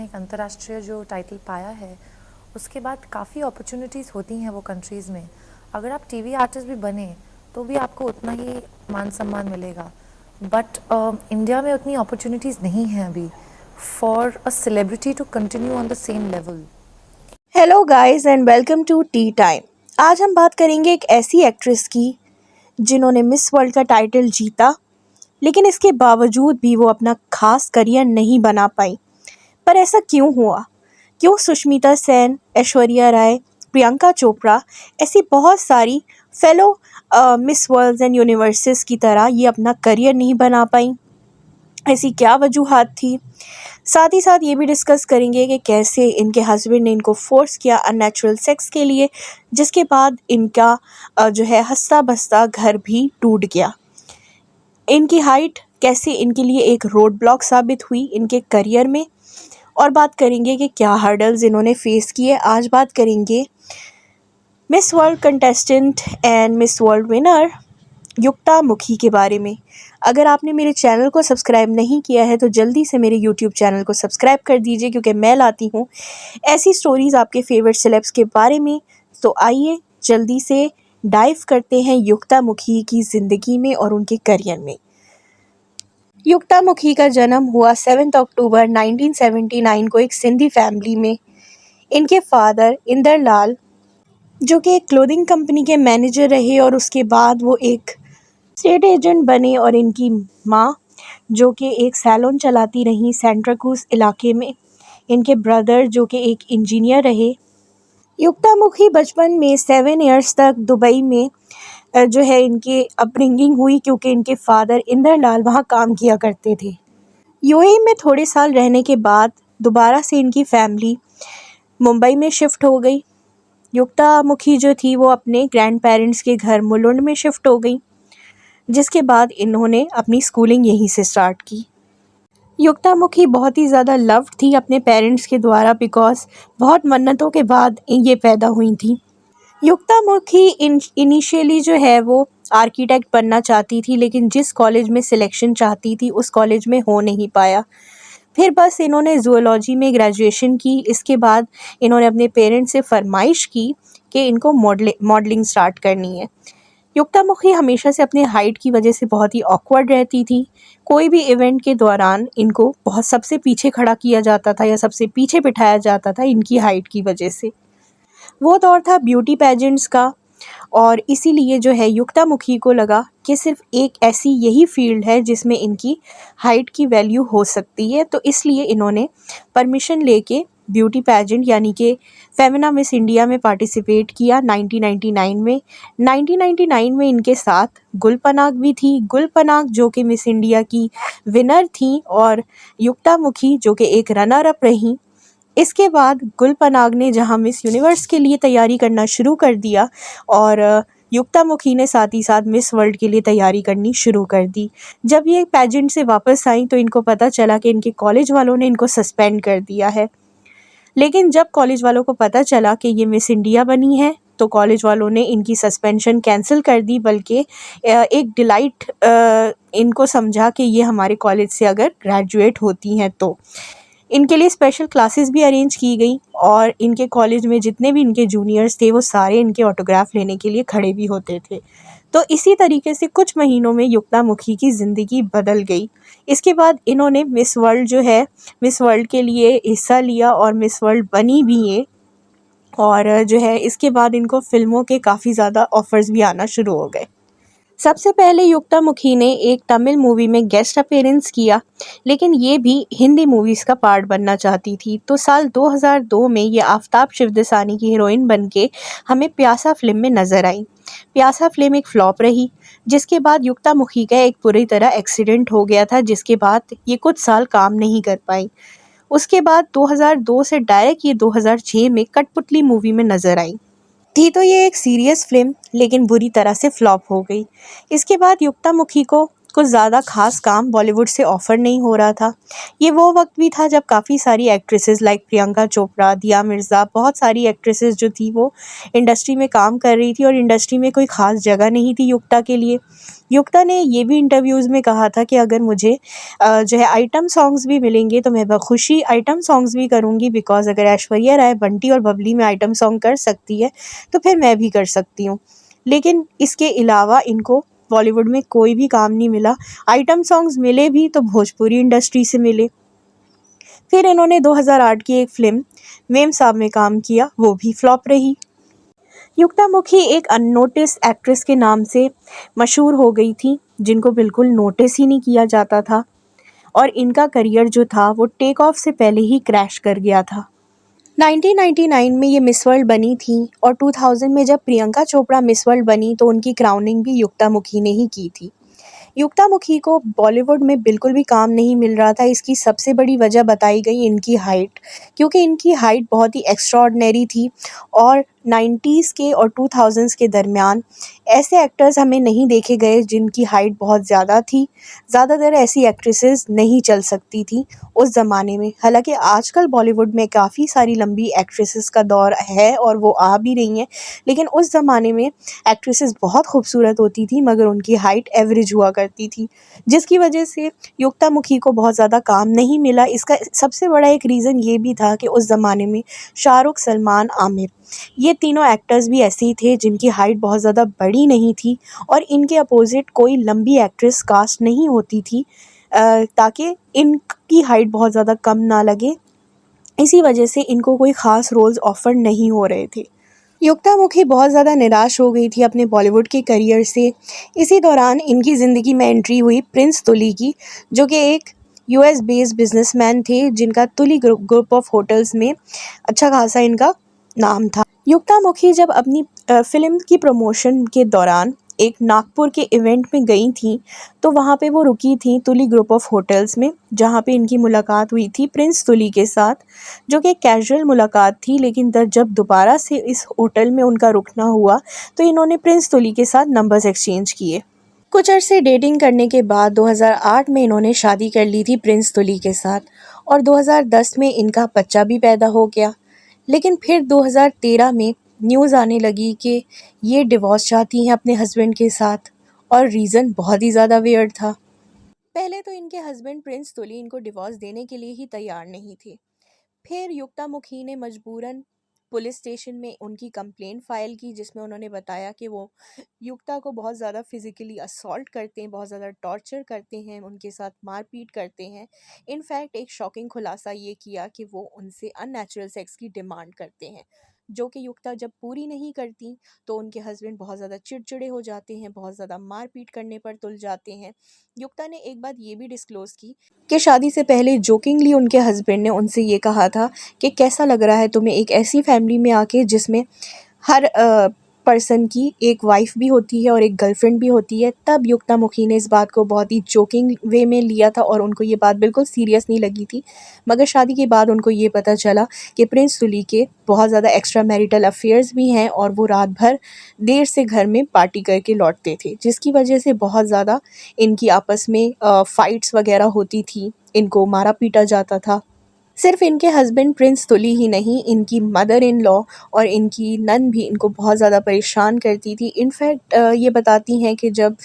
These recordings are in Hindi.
एक अंतर्राष्ट्रीय जो टाइटल पाया है उसके बाद काफ़ी अपॉर्चुनिटीज़ होती हैं वो कंट्रीज़ में। अगर आप टीवी आर्टिस्ट भी बने तो भी आपको उतना ही मान सम्मान मिलेगा, बट इंडिया में उतनी अपॉर्चुनिटीज़ नहीं हैं अभी for a celebrity to continue on the same level. Hello guys and welcome to tea time. आज हम बात करेंगे एक ऐसी एक्ट्रेस की जिन्होंने मिस वर्ल्ड का टाइटल जीता, लेकिन इसके बावजूद भी वो अपना खास करियर नहीं बना पाई। पर ऐसा क्यों हुआ? क्यों सुष्मिता सेन, ऐश्वर्या राय, प्रियंका चोपड़ा ऐसी बहुत सारी fellow Miss Worlds and Universes की तरह ये अपना करियर नहीं बना पाई? ऐसी क्या वजूहात थी? साथ ही साथ ये भी डिस्कस करेंगे कि कैसे इनके हस्बैंड ने इनको फोर्स किया अननेचुरल सेक्स के लिए, जिसके बाद इनका जो है हंसता बसता घर भी टूट गया। इनकी हाइट कैसे इनके लिए एक रोड ब्लॉक साबित हुई इनके करियर में, और बात करेंगे कि क्या हर्डल्स इन्होंने फेस किए। आज बात करेंगे miss world contestant and miss world winner Yukta Mukhi के बारे में। अगर आपने मेरे चैनल को सब्सक्राइब नहीं किया है तो जल्दी से मेरे यूट्यूब चैनल को सब्सक्राइब कर दीजिए, क्योंकि मैं लाती हूँ ऐसी स्टोरीज़ आपके फेवरेट सेलेब्स के बारे में। तो आइए जल्दी से डाइव करते हैं युक्ता मुखी की ज़िंदगी में और उनके करियर में। युक्ता मुखी का जन्म हुआ 7 अक्टूबर 1979 को एक सिंधी फैमिली में। इनके फादर इंदर लाल जो कि एक क्लोथिंग कंपनी के मैनेजर रहे और उसके बाद वो एक स्टेट एजेंट बने, और इनकी माँ जो कि एक सैलून चलाती रहीं सेंट्रा क्रूज इलाके में। इनके ब्रदर जो कि एक इंजीनियर रहे। युक्ता मुखी बचपन में 7 इयर्स तक दुबई में जो है इनकी अपब्रिंगिंग हुई, क्योंकि इनके फादर इंदर लाल वहाँ काम किया करते थे। यूएई में थोड़े साल रहने के बाद दोबारा से इनकी फैमिली मुंबई में शिफ्ट हो गई। युक्ता मुखी जो थी वो अपने ग्रैंड पेरेंट्स के घर मुलुंड में शिफ्ट हो गई, जिसके बाद इन्होंने अपनी स्कूलिंग यहीं से स्टार्ट की। युक्ता मुखी बहुत ही ज़्यादा लव्ड थी अपने पेरेंट्स के द्वारा, बिकॉज बहुत मन्नतों के बाद ये पैदा हुई थी। युक्ता मुखी इनिशियली जो है वो आर्किटेक्ट बनना चाहती थी, लेकिन जिस कॉलेज में सिलेक्शन चाहती थी उस कॉलेज में हो नहीं पाया। फिर बस इन्होंने ज़ूलॉजी में ग्रेजुएशन की। इसके बाद इन्होंने अपने पेरेंट्स से फरमाइश की कि इनको मॉडलिंग स्टार्ट करनी है। युक्ता मुखी हमेशा से अपने हाइट की वजह से बहुत ही ऑकवर्ड रहती थी। कोई भी इवेंट के दौरान इनको बहुत सबसे पीछे खड़ा किया जाता था या सबसे पीछे बिठाया जाता था इनकी हाइट की वजह से। वो दौर था ब्यूटी पेजेंट्स का, और इसीलिए जो है युक्ता मुखी को लगा कि सिर्फ एक ऐसी यही फील्ड है जिसमें इनकी हाइट की वैल्यू हो सकती है। तो इसलिए इन्होंने परमिशन लेके ब्यूटी पेजेंट यानी कि फेमिना मिस इंडिया में पार्टिसिपेट किया 1999 में। 1999 में इनके साथ गुल पनाग भी थी। गुल पनाग जो कि मिस इंडिया की विनर थी, और युक्ता मुखी जो कि एक रनर अप रही। इसके बाद गुल पनाग ने जहां मिस यूनिवर्स के लिए तैयारी करना शुरू कर दिया, और युक्ता मुखी ने साथ ही साथ मिस वर्ल्ड के लिए तैयारी करनी शुरू कर दी। जब ये पेजेंट से वापस आई तो इनको पता चला कि इनके कॉलेज वालों ने इनको सस्पेंड कर दिया है। लेकिन जब कॉलेज वालों को पता चला कि ये मिस इंडिया बनी है तो कॉलेज वालों ने इनकी सस्पेंशन कैंसिल कर दी, बल्कि एक डिलाइट इनको समझा कि ये हमारे कॉलेज से अगर ग्रेजुएट होती हैं तो इनके लिए स्पेशल क्लासेस भी अरेंज की गई, और इनके कॉलेज में जितने भी इनके जूनियर्स थे वो सारे इनके ऑटोग्राफ लेने के लिए खड़े भी होते थे। तो इसी तरीके से कुछ महीनों में युक्ता मुखी की ज़िंदगी बदल गई। इसके बाद इन्होंने मिस वर्ल्ड जो है मिस वर्ल्ड के लिए हिस्सा लिया और मिस वर्ल्ड बनी भी ये, और जो है इसके बाद इनको फ़िल्मों के काफ़ी ज़्यादा ऑफ़र्स भी आना शुरू हो गए। सबसे पहले युक्ता मुखी ने एक तमिल मूवी में गेस्ट अपीयरेंस किया, लेकिन ये भी हिंदी मूवीज़ का पार्ट बनना चाहती थी। तो साल 2002 में ये आफताब शिवदसानी की हीरोइन बनके हमें प्यासा फ़िल्म में नज़र आई। प्यासा फ़िल्म एक फ्लॉप रही, जिसके बाद युक्ता मुखी का एक पूरी तरह एक्सीडेंट हो गया था, जिसके बाद ये कुछ साल काम नहीं कर पाई। उसके बाद 2002 से डायरेक्ट ये 2006 में कठपुतली मूवी में नज़र आई। थी तो ये एक सीरियस फिल्म, लेकिन बुरी तरह से फ्लॉप हो गई। इसके बाद युक्ता मुखी को कुछ ज़्यादा ख़ास काम बॉलीवुड से ऑफ़र नहीं हो रहा था। ये वो वक़्त भी था जब काफ़ी सारी एक्ट्रेसेस लाइक प्रियंका चोपड़ा, दिया मिर्ज़ा, बहुत सारी एक्ट्रेसेस जो थी वो इंडस्ट्री में काम कर रही थी और इंडस्ट्री में कोई ख़ास जगह नहीं थी युक्ता के लिए। युक्ता ने ये भी इंटरव्यूज़ में कहा था कि अगर मुझे जो है आइटम सॉन्ग्स भी मिलेंगे तो मैं बख़ुशी आइटम सॉन्ग्स भी करूँगी, बिकॉज़ अगर ऐश्वर्या राय बंटी और बबली में आइटम सॉन्ग कर सकती है तो फिर मैं भी कर सकती हूँ। लेकिन इसके अलावा इनको बॉलीवुड में कोई भी काम नहीं मिला। आइटम सॉन्ग्स मिले भी तो भोजपुरी इंडस्ट्री से मिले। फिर इन्होंने 2008 की एक फ़िल्म मेम साहब में काम किया, वो भी फ्लॉप रही। युक्तामुखी एक अननोटिस एक्ट्रेस के नाम से मशहूर हो गई थी, जिनको बिल्कुल नोटिस ही नहीं किया जाता था और इनका करियर जो था वो टेक ऑफ से पहले ही क्रैश कर गया था। 1999 में ये मिस वर्ल्ड बनी थी और 2000 में जब प्रियंका चोपड़ा मिस वर्ल्ड बनी तो उनकी क्राउनिंग भी युक्तामुखी ने ही की थी। युक्तामुखी को बॉलीवुड में बिल्कुल भी काम नहीं मिल रहा था। इसकी सबसे बड़ी वजह बताई गई इनकी हाइट, क्योंकि इनकी हाइट बहुत ही एक्स्ट्राऑर्डिनरी थी और 90s के और 2000s के दरमियान ऐसे एक्टर्स हमें नहीं देखे गए जिनकी हाइट बहुत ज़्यादा थी। ज़्यादातर ऐसी एक्ट्रेसेस नहीं चल सकती थी उस ज़माने में। हालांकि आजकल बॉलीवुड में काफ़ी सारी लंबी एक्ट्रेसेस का दौर है और वो आ भी रही हैं, लेकिन उस ज़माने में एक्ट्रेसेस बहुत खूबसूरत होती थी मगर उनकी हाइट एवरेज हुआ करती थी, जिसकी वजह से युक्तामुखी को बहुत ज़्यादा काम नहीं मिला। इसका सबसे बड़ा एक रीज़न ये भी था कि उस ज़माने में शाहरुख, सलमान, आमिर, ये तीनों एक्टर्स भी ऐसे ही थे जिनकी हाइट बहुत ज़्यादा बड़ी नहीं थी और इनके अपोजिट कोई लंबी एक्ट्रेस कास्ट नहीं होती थी, ताकि इनकी हाइट बहुत ज़्यादा कम ना लगे। इसी वजह से इनको कोई ख़ास रोल्स ऑफ़र नहीं हो रहे थे। युक्तामुखी बहुत ज़्यादा निराश हो गई थी अपने बॉलीवुड के करियर से। इसी दौरान इनकी ज़िंदगी में एंट्री हुई प्रिंस तुली की, जो कि एक यूएस बेस्ड बिजनेसमैन थे जिनका तुली ग्रुप ऑफ होटल्स में अच्छा खासा इनका नाम था। युक्तामुखी जब अपनी फ़िल्म की प्रमोशन के दौरान एक नागपुर के इवेंट में गई थी तो वहाँ पे वो रुकी थी तुली ग्रुप ऑफ होटल्स में, जहाँ पे इनकी मुलाकात हुई थी प्रिंस तुली के साथ, जो कि एक कैजुअल मुलाकात थी। लेकिन जब दोबारा से इस होटल में उनका रुकना हुआ तो इन्होंने प्रिंस तुली के साथ नंबर्स एक्सचेंज किए। कुछ अरसे डेटिंग करने के बाद 2008 में इन्होंने शादी कर ली थी प्रिंस तुली के साथ और 2010 में इनका बच्चा भी पैदा हो गया। लेकिन फिर 2013 में न्यूज़ आने लगी कि ये डिवोर्स चाहती हैं अपने हस्बैंड के साथ और रीज़न बहुत ही ज़्यादा वियर्ड था। पहले तो इनके हस्बैंड प्रिंस तुली इनको डिवोर्स देने के लिए ही तैयार नहीं थे। फिर युक्तामुखी ने मजबूरन पुलिस स्टेशन में उनकी कंप्लेंट फ़ाइल की, जिसमें उन्होंने बताया कि वो युक्ता को बहुत ज़्यादा फिज़िकली असॉल्ट करते हैं, बहुत ज़्यादा टॉर्चर करते हैं, उनके साथ मारपीट करते हैं। इनफैक्ट एक शॉकिंग खुलासा ये किया कि वो उनसे अननेचुरल सेक्स की डिमांड करते हैं, जो कि युक्ता जब पूरी नहीं करती तो उनके हस्बैंड बहुत ज़्यादा चिड़चिड़े हो जाते हैं, बहुत ज़्यादा मारपीट करने पर तुल जाते हैं। युक्ता ने एक बात ये भी डिस्क्लोज़ की कि शादी से पहले जोकिंगली उनके हस्बैंड ने उनसे ये कहा था कि कैसा लग रहा है तुम्हें एक ऐसी फैमिली में आके जिसमें हर पर्सन की एक वाइफ भी होती है और एक गर्लफ्रेंड भी होती है। तब युक्तामुखी ने इस बात को बहुत ही जोकिंग वे में लिया था और उनको ये बात बिल्कुल सीरियस नहीं लगी थी। मगर शादी के बाद उनको ये पता चला कि प्रिंस तुली के बहुत ज़्यादा एक्स्ट्रा मैरिटल अफेयर्स भी हैं और वो रात भर देर से घर में पार्टी करके लौटते थे, जिसकी वजह से बहुत ज़्यादा इनकी आपस में फ़ाइट्स वगैरह होती थी, इनको मारा पीटा जाता था। सिर्फ इनके हस्बैंड प्रिंस तुली ही नहीं, इनकी मदर इन लॉ और इनकी नन भी इनको बहुत ज़्यादा परेशान करती थी। इनफैक्ट ये बताती हैं कि जब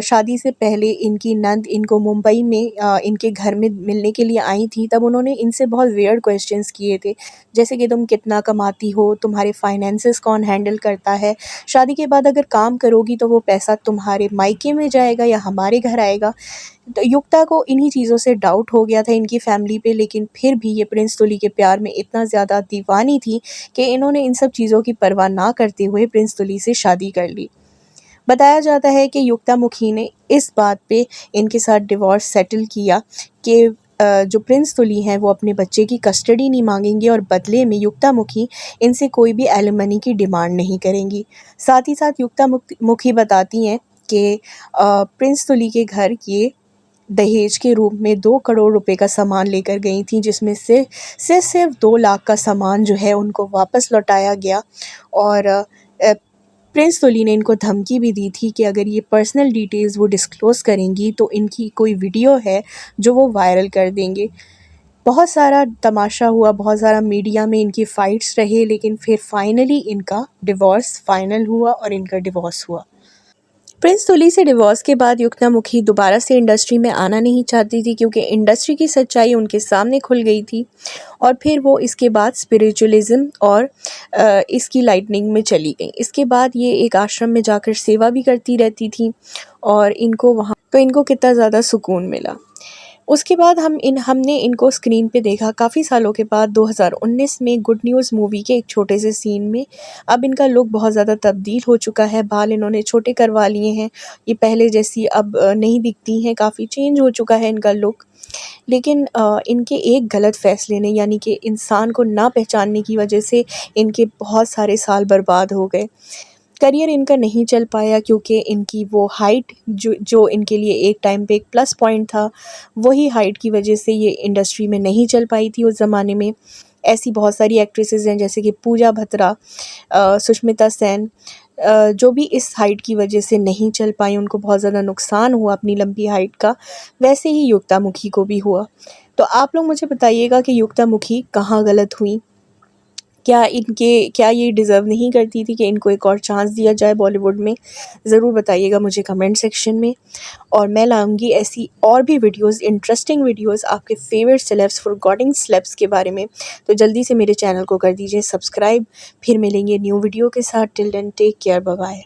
शादी से पहले इनकी नंद इनको मुंबई में इनके घर में मिलने के लिए आई थी, तब उन्होंने इनसे बहुत वियर्ड क्वेश्चंस किए थे, जैसे कि तुम कितना कमाती हो, तुम्हारे फाइनेंसेस कौन हैंडल करता है, शादी के बाद अगर काम करोगी तो वो पैसा तुम्हारे मायके में जाएगा या हमारे घर आएगा। तो युक्ता को इन्हीं चीज़ों से डाउट हो गया था इनकी फैमिली पे, लेकिन फिर भी ये प्रिंस तुली के प्यार में इतना ज़्यादा दीवानी थी कि इन्होंने इन सब चीज़ों की परवाह ना करते हुए प्रिंस तुली से शादी कर ली। बताया जाता है कि युक्तामुखी ने इस बात पे इनके साथ डिवोर्स सेटल किया कि जो प्रिंस तुली हैं वो अपने बच्चे की कस्टडी नहीं मांगेंगे और बदले में युक्तामुखी इनसे कोई भी एलिमनी की डिमांड नहीं करेंगी। साथ ही साथ युक्तामुखी बताती हैं कि प्रिंस तुली के घर ये दहेज के रूप में 2 करोड़ रुपए का सामान लेकर गई थी, जिसमें से सिर्फ 2 लाख का सामान जो है उनको वापस लौटाया गया और प्रिंस तुली ने इनको धमकी भी दी थी कि अगर ये पर्सनल डिटेल्स वो डिस्क्लोज़ करेंगी तो इनकी कोई वीडियो है जो वो वायरल कर देंगे। बहुत सारा तमाशा हुआ, बहुत सारा मीडिया में इनकी फ़ाइट्स रहे, लेकिन फिर फाइनली इनका डिवोर्स फाइनल हुआ और इनका डिवोर्स हुआ। प्रिंस तुली से डिवोर्स के बाद युक्तामुखी दोबारा से इंडस्ट्री में आना नहीं चाहती थी, क्योंकि इंडस्ट्री की सच्चाई उनके सामने खुल गई थी। और फिर वो इसके बाद स्पिरिचुअलिज़्म और इसकी लाइटनिंग में चली गई। इसके बाद ये एक आश्रम में जाकर सेवा भी करती रहती थी और इनको कितना ज़्यादा सुकून मिला। उसके बाद हमने इनको स्क्रीन पे देखा काफ़ी सालों के बाद 2019 में गुड न्यूज़ मूवी के एक छोटे से सीन में। अब इनका लुक बहुत ज़्यादा तब्दील हो चुका है, बाल इन्होंने छोटे करवा लिए हैं, ये पहले जैसी अब नहीं दिखती हैं, काफ़ी चेंज हो चुका है इनका लुक। लेकिन इनके एक गलत फ़ैसले ने, यानी कि इंसान को ना पहचानने की वजह से इनके बहुत सारे साल बर्बाद हो गए। करियर इनका नहीं चल पाया, क्योंकि इनकी वो हाइट जो इनके लिए एक टाइम पे एक प्लस पॉइंट था, वही हाइट की वजह से ये इंडस्ट्री में नहीं चल पाई थी उस ज़माने में। ऐसी बहुत सारी एक्ट्रेसेस हैं जैसे कि पूजा बत्रा, सुष्मिता सेन, जो भी इस हाइट की वजह से नहीं चल पाई, उनको बहुत ज़्यादा नुकसान हुआ अपनी लंबी हाइट का। वैसे ही युक्तामुखी को भी हुआ। तो आप लोग मुझे बताइएगा कि युक्तामुखी कहाँ गलत हुई? क्या ये डिज़र्व नहीं करती थी कि इनको एक और चांस दिया जाए बॉलीवुड में? ज़रूर बताइएगा मुझे कमेंट सेक्शन में। और मैं लाऊँगी ऐसी और भी वीडियोज़, इंटरेस्टिंग वीडियोज़ आपके फेवरेट सेलेब्स, फॉरगॉटन सेलेब्स के बारे में। तो जल्दी से मेरे चैनल को कर दीजिए सब्सक्राइब। फिर मिलेंगे न्यू वीडियो के साथ। Till then take care, bye bye.